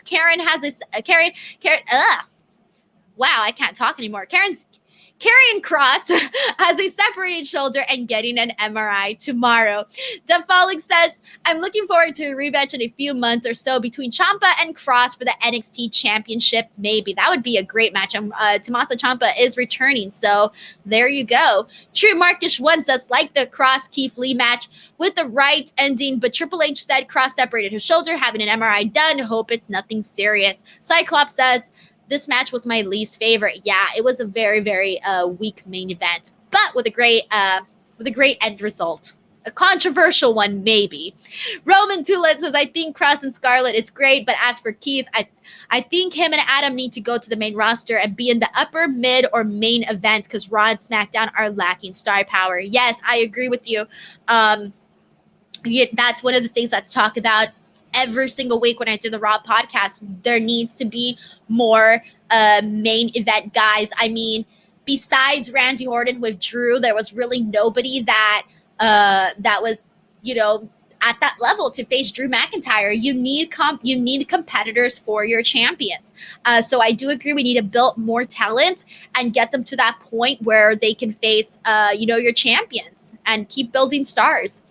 [SPEAKER 1] wow, I can't talk anymore. Karrion Kross has a separated shoulder and getting an MRI tomorrow. Defolic says, I'm looking forward to a rematch in a few months or so between Ciampa and Kross for the NXT Championship. Maybe. That would be a great match. Tommaso Ciampa is returning, so there you go. True Markish One says, like the Kross Keith Lee match with the right ending, but Triple H said Kross separated his shoulder, having an MRI done. Hope it's nothing serious. Cyclops says, this match was my least favorite. Yeah, it was a very, very weak main event, but with a great end result. A controversial one, maybe. Roman Tulet says, I think Kross and Scarlett is great, but as for Keith, I think him and Adam need to go to the main roster and be in the upper, mid, or main event because Raw and SmackDown are lacking star power. Yes, I agree with you. That's one of the things that's talked about every single week when I do the Raw podcast. There needs to be more main event guys. I mean, besides Randy Orton with Drew, there was really nobody that was, at that level to face Drew McIntyre. You need competitors for your champions. So I do agree we need to build more talent and get them to that point where they can face your champions and keep building stars.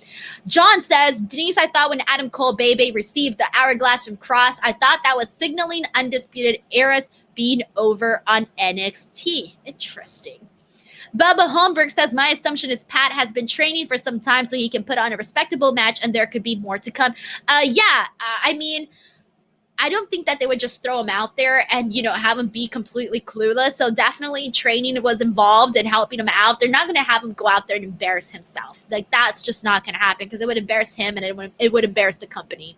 [SPEAKER 1] John says, Denise, I thought when Adam Cole Bebe received the hourglass from Cross, I thought that was signaling undisputed eras being over on NXT. Interesting. Bubba Holmberg says, my assumption is Pat has been training for some time so he can put on a respectable match and there could be more to come. I mean, I don't think that they would just throw him out there and, have him be completely clueless. So definitely training was involved and helping him out. They're not going to have him go out there and embarrass himself. Like, that's just not going to happen because it would embarrass him and it would embarrass the company.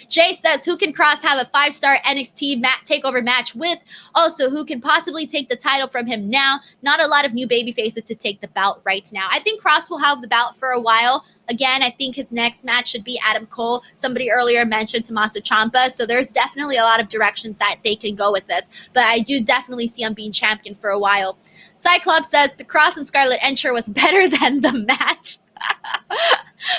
[SPEAKER 1] Jay says, who can Cross have a 5-star NXT takeover match with? Also, who can possibly take the title from him now? Not a lot of new baby faces to take the belt right now. I think Cross will have the belt for a while. Again, I think his next match should be Adam Cole. Somebody earlier mentioned Tommaso Ciampa, so there's definitely a lot of directions that they can go with this. But I do definitely see him being champion for a while. Cyclops says, the Cross and Scarlett Encher was better than the match.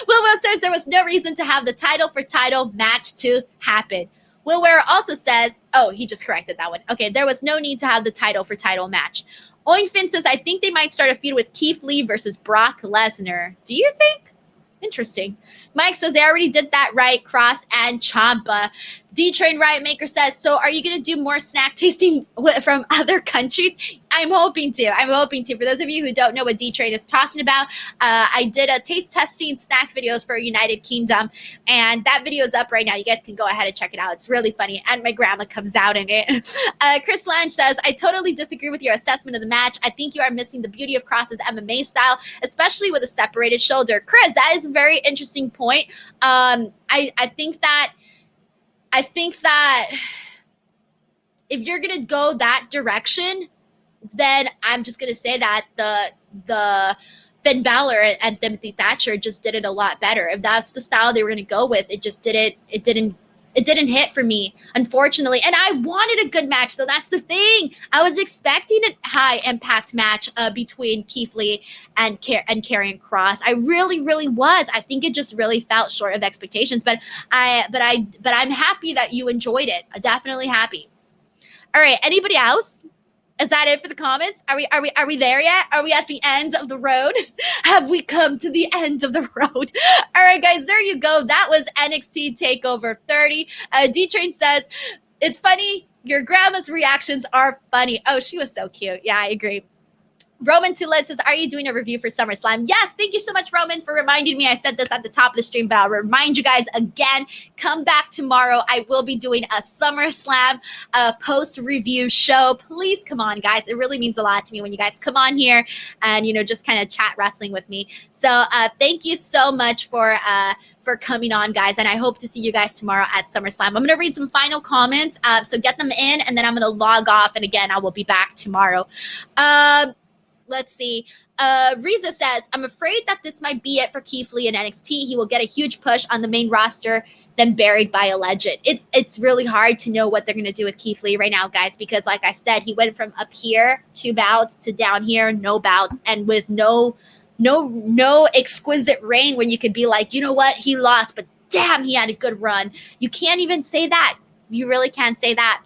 [SPEAKER 1] Will says there was no reason to have the title for title match to happen. Will Ware also says, he just corrected that one. Okay, there was no need to have the title for title match. Oinfin says, I think they might start a feud with Keith Lee versus Brock Lesnar. Do you think? Interesting. Mike says they already did that right, Cross and Ciampa. D-Train Riot Maker says, so are you going to do more snack tasting from other countries? I'm hoping to. For those of you who don't know what D-Train is talking about, I did a taste testing snack videos for United Kingdom, and that video is up right now. You guys can go ahead and check it out. It's really funny, and my grandma comes out in it. Chris Lange says, I totally disagree with your assessment of the match. I think you are missing the beauty of Cross's MMA style, especially with a separated shoulder. Chris, that is a very interesting point. I think that if you're going to go that direction, then I'm just going to say that the Finn Balor and Timothy Thatcher just did it a lot better. If that's the style they were going to go with, it didn't hit for me, unfortunately. And I wanted a good match, so that's the thing. I was expecting a high impact match between Keith Lee and Karrion Kross. I really, really was. I think it just really fell short of expectations. But I'm happy that you enjoyed it. I'm definitely happy. All right. Anybody else? Is that it for the comments? Are we there yet? Are we at the end of the road? Have we come to the end of the road? All right, guys, there you go. That was NXT Takeover 30. D-Train says, it's funny. Your grandma's reactions are funny. Oh, she was so cute. Yeah, I agree. Roman Toulet says, are you doing a review for SummerSlam? Yes, thank you so much, Roman, for reminding me. I said this at the top of the stream, but I'll remind you guys again, come back tomorrow. I will be doing a SummerSlam post-review show. Please come on, guys. It really means a lot to me when you guys come on here and, just kind of chat wrestling with me. So thank you so much for coming on, guys, and I hope to see you guys tomorrow at SummerSlam. I'm going to read some final comments, so get them in, and then I'm going to log off, and again, I will be back tomorrow. Let's see. Riza says, I'm afraid that this might be it for Keith Lee in NXT. He will get a huge push on the main roster, then buried by a legend. It's really hard to know what they're going to do with Keith Lee right now, guys, because like I said, he went from up here, 2 bouts, to down here, no bouts, and with no exquisite reign when you could be like, you know what, he lost, but damn, he had a good run. You can't even say that. You really can't say that.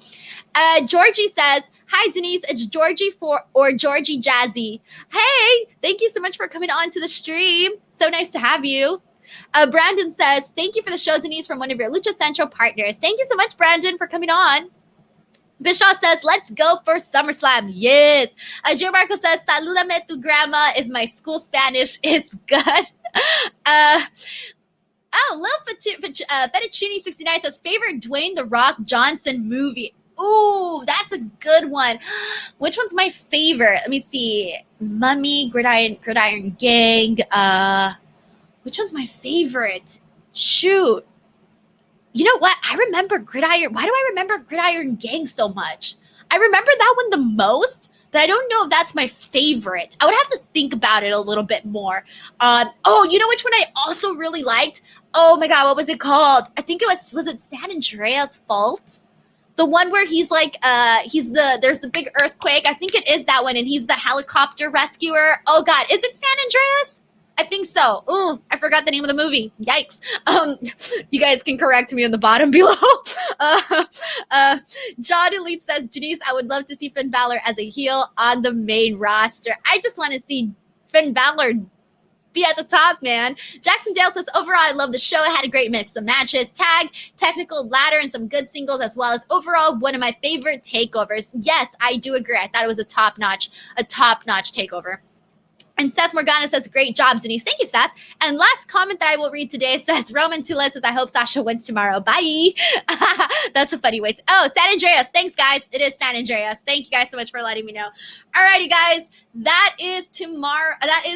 [SPEAKER 1] Georgie says, hi, Denise. It's Georgie or Georgie Jazzy. Hey, thank you so much for coming on to the stream. So nice to have you. Brandon says, thank you for the show, Denise, from one of your Lucha Central partners. Thank you so much, Brandon, for coming on. Bishaw says, let's go for SummerSlam. Yes. Joe Marco says, salúdame tu grandma if my school Spanish is good. Fettuccine 69 says, favorite Dwayne The Rock Johnson movie. Ooh, that's a good one. Which one's my favorite? Let me see. Mummy, Gridiron Gang. Which one's my favorite? Shoot. You know what? I remember Gridiron. Why do I remember Gridiron Gang so much? I remember that one the most, but I don't know if that's my favorite. I would have to think about it a little bit more. You know which one I also really liked? Oh my God, what was it called? I think it was it San Andreas Fault? The one where he's like, there's the big earthquake. I think it is that one, and he's the helicopter rescuer. Oh God, is it San Andreas? I think so. Ooh, I forgot the name of the movie. Yikes. You guys can correct me in the bottom below. uh, John Elite says, Denise, I would love to see Finn Balor as a heel on the main roster. I just want to see Finn Balor be at the top, man. Jackson Dale says, overall, I love the show. It had a great mix of matches, tag, technical ladder, and some good singles, as well as overall one of my favorite takeovers. Yes, I do agree. I thought it was a top-notch takeover. And Seth Morgana says, great job, Denise. Thank you, Seth. And last comment that I will read today says, Roman Tulet says, I hope Sasha wins tomorrow. Bye. That's a funny way to, oh, San Andreas. Thanks, guys. It is San Andreas. Thank you guys so much for letting me know. Alrighty, guys. That is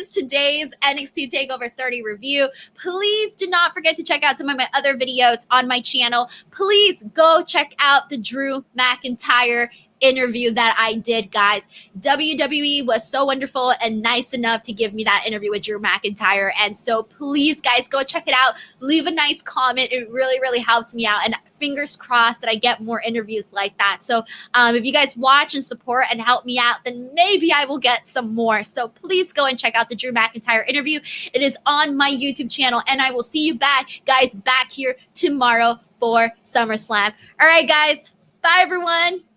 [SPEAKER 1] today's NXT TakeOver 30 review. Please do not forget to check out some of my other videos on my channel. Please go check out the Drew McIntyre interview that I did, guys. WWE was so wonderful and nice enough to give me that interview with Drew McIntyre. And so please, guys, go check it out. Leave a nice comment. It really, really helps me out. And fingers crossed that I get more interviews like that. So if you guys watch and support and help me out, then maybe I will get some more. So please go and check out the Drew McIntyre interview. It is on my YouTube channel. And I will see you back here tomorrow for SummerSlam. All right, guys. Bye, everyone.